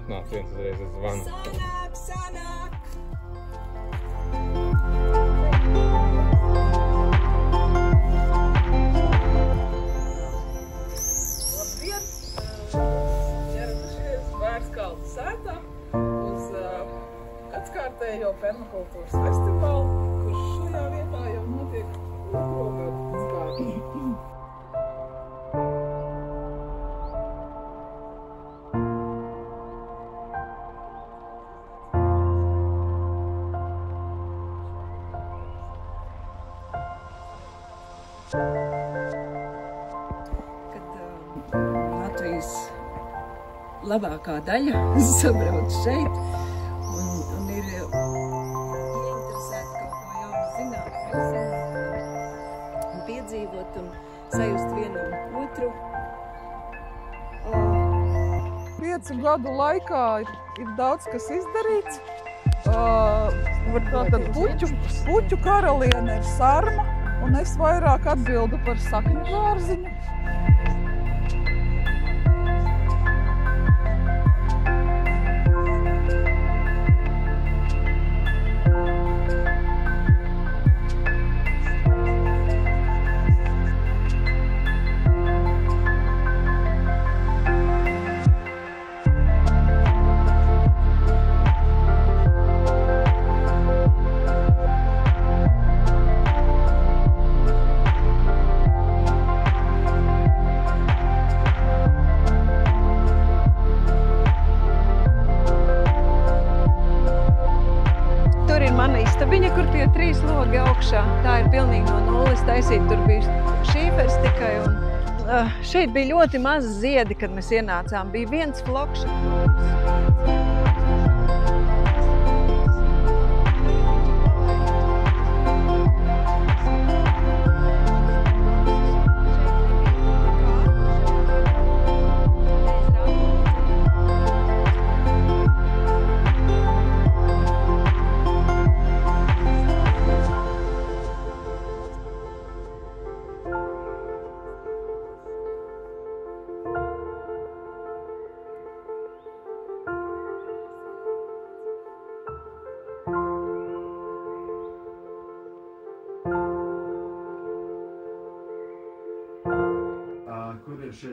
atnāc viens uzreiz uz zvanu. Sanāk! Labdien! Ieradušies Vērskaldu sētā uz gadskārtējo permakultūras festivālu, kurš šajā vietā jau notiek otro gadu kārtu. Kad Latvijas labākā daļa sabrauc šeit un ir ieinteresēti kaut ko jaunu zināt, un piedzīvot un sajust vienam otru. 5 gadu laikā ir daudz kas izdarīts. Tātad puķu karaliene ir sarma, un es vairāk atbildu par sakņu dārziņu. Mana istabiņa, kur tie 3 logi augšā. Tā ir pilnīgi no nulles taisīta. Tur bija šīfers tikai. Un, šeit bija ļoti maz ziedi, kad mēs ienācām. Bija viens flokšs. Kur ir šie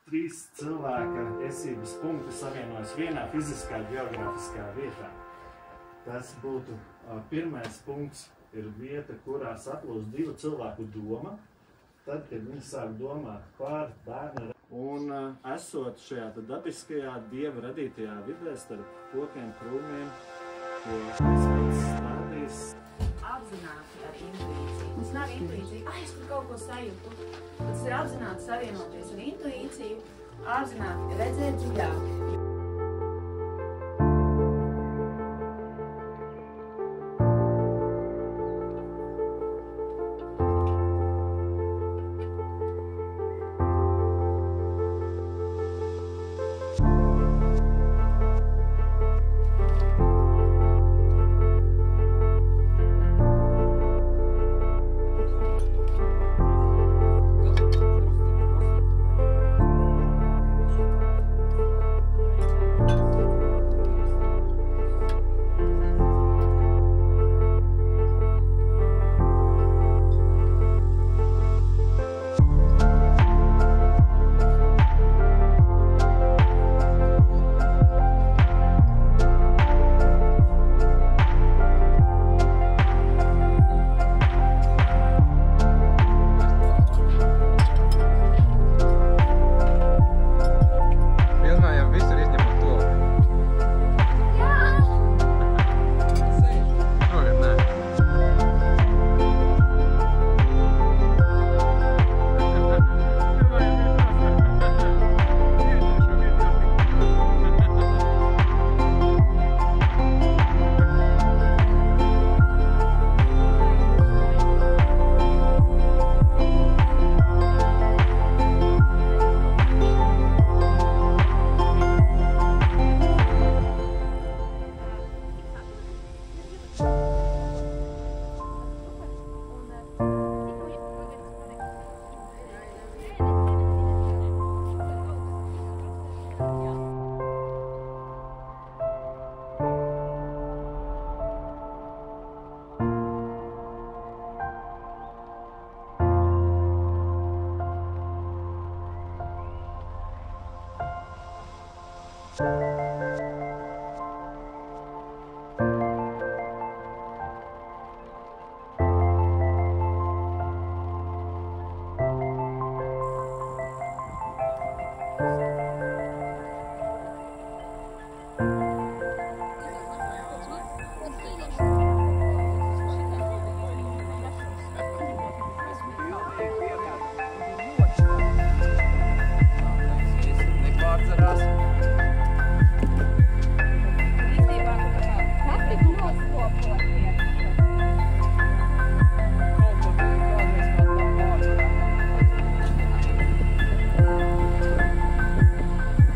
3 cilvēka esības punkti savienojas vienā fiziskā geogrāfiskā vietā. Tas būtu pirmais punkts, ir vieta, kurā saplūst 2 cilvēku doma. Tad, kad viņi sāk domāt par bērnu un esot šajā dabiskajā dieva radītajā vidē starp kokiem, krūmiem, ko es pats stādījis. Apzināti ar intuīciju. Tas nav intuīcija, es tur kaut ko sajūtu. Tas ir apzināti savienoties ar intuīciju, apzināti redzēt dziļāk.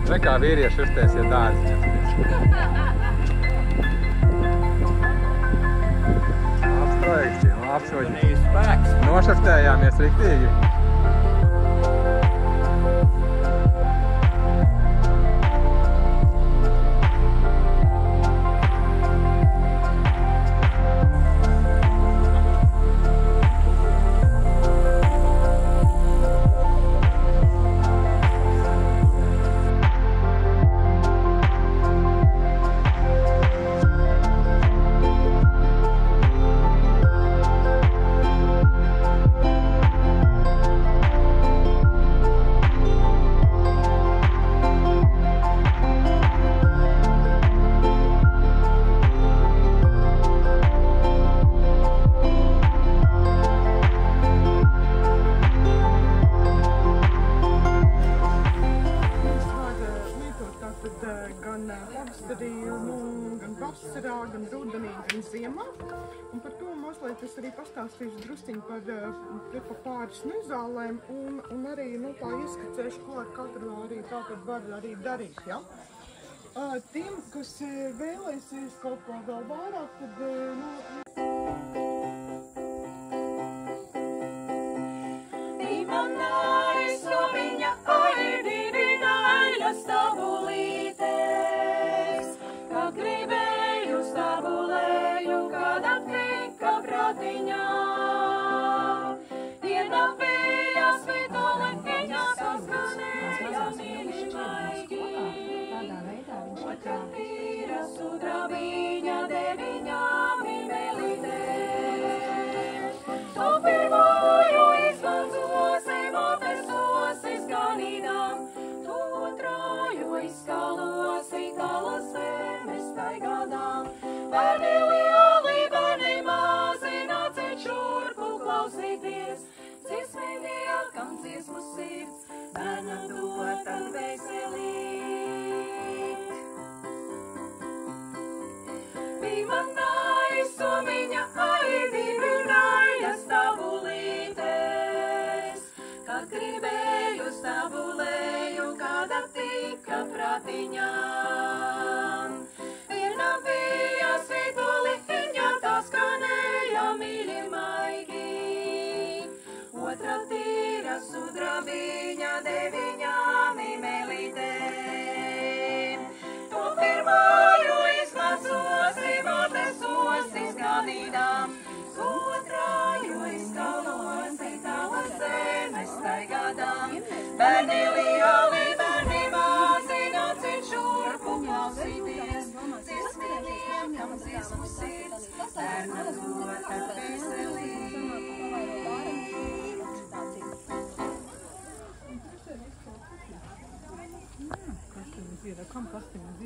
Re kā vīrieši uztaisīja dārziņas. Apstrojekti, apsoģi. Nošaftējāmies riktīgi. Gan vasarā, gan rudenī, gan ziemā. Un par to mazliet es arī pastāstīšu drusciņu par pāris zālēm un arī tā ieskicēšu, ko ar katru arī tātad var arī darīt. Ja? Tiem, kas vēlēsies kaut ko vēl vairāk, tad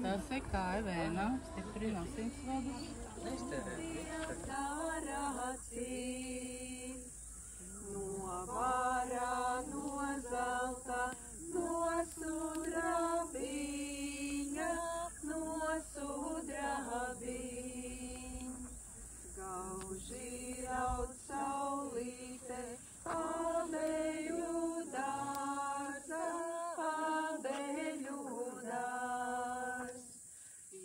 Tas ir kā vēna, stiprina sirdsvadus. No vara, no zelta, no sudrabiņa, gauži raud saulīte, abeļu dārza, abeļu dārs.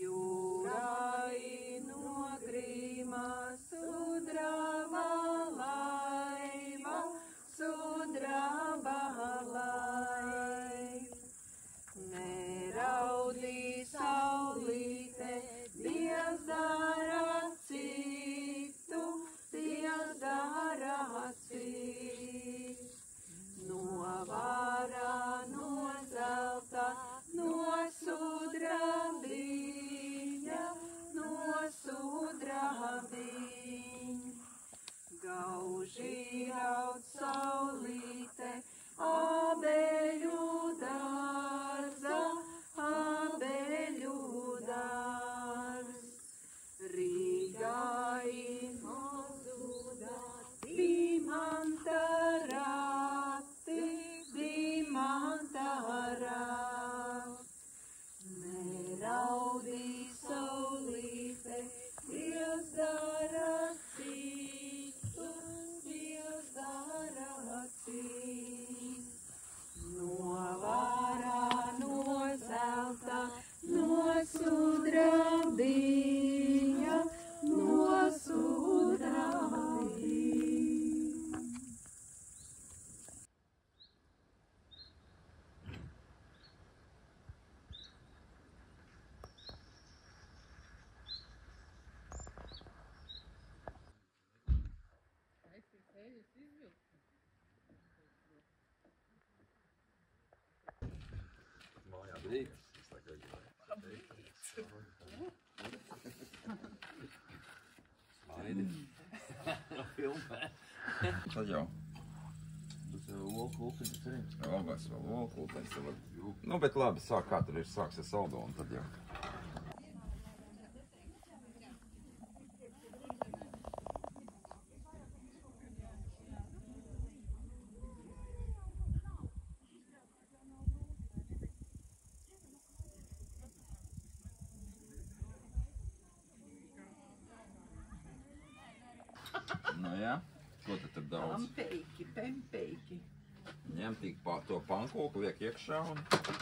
Jūrai nogrīmā sudrava laiva, Labrīt. Smaidi. Filmē. Tad jau. Tas jau olkulteņas arī. Vēl olkulteņas. Nu, bet labi, kā tur ir sāks ar saldo un tad jau. Nu jā, ko tad tur daudz? Pempeiki. Ņem tik to pankūku, liek iekšā un...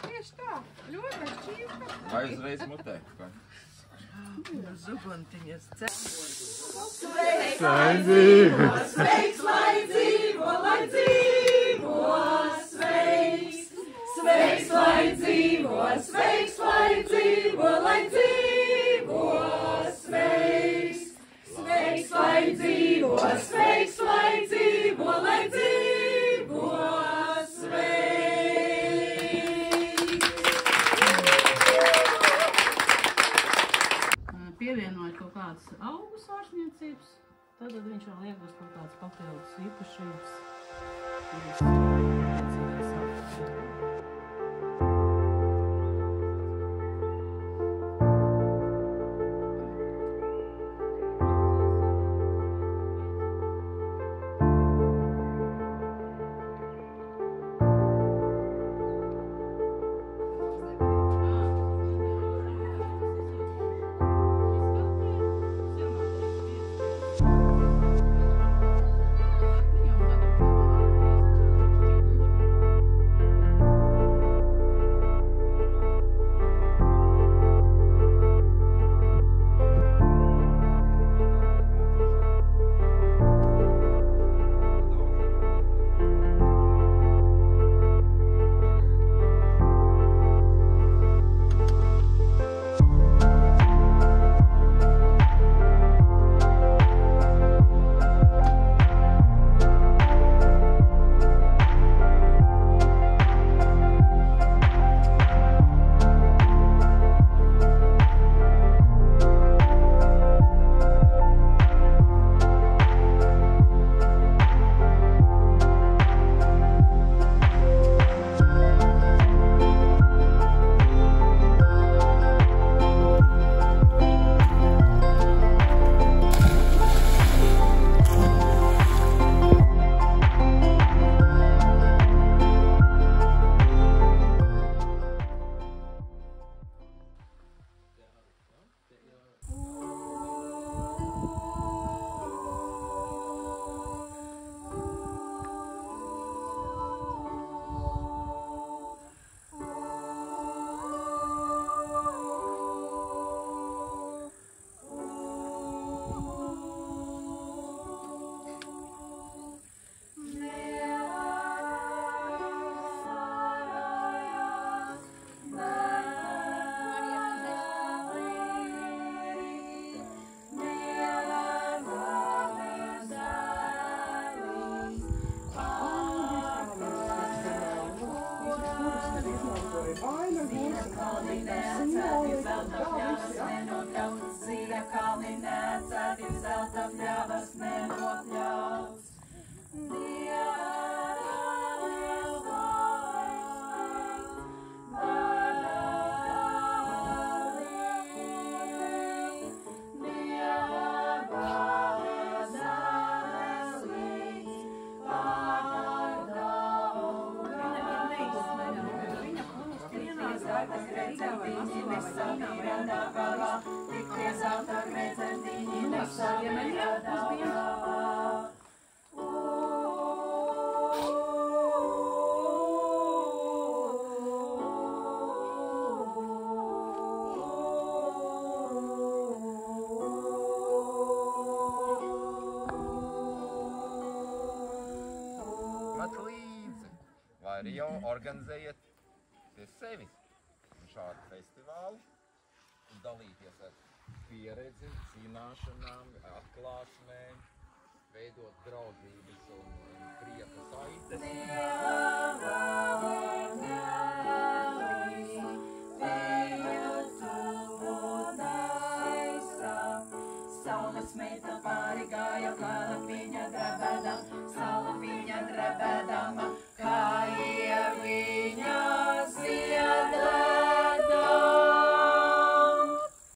Tieši tā, ļoti šķīsta. Vai uzreiz mutē? Zubantiņas Sveiks, lai dzīvo! Sveiks, lai dzīvo, lai dzīvo! Sveiks! Sveiks, lai dzīvo! Sveiks, lai dzīvo, lai dzīvo! Sveiks! Sveiks, lai dzīvo! Sveiks, lai dzīvo, lai dzīvo! Pievienojot kaut kādas augu svārsniecības, tad viņš vēl iegūst kaut kādas papildus īpašības. Arī jau organizējiet pie sevis šādu festivālu un dalīties ar pieredzi, zināšanām, atklāsmēm, veidot draudzības un prieka saites. Olas meita pāri gāja, kā lapiņa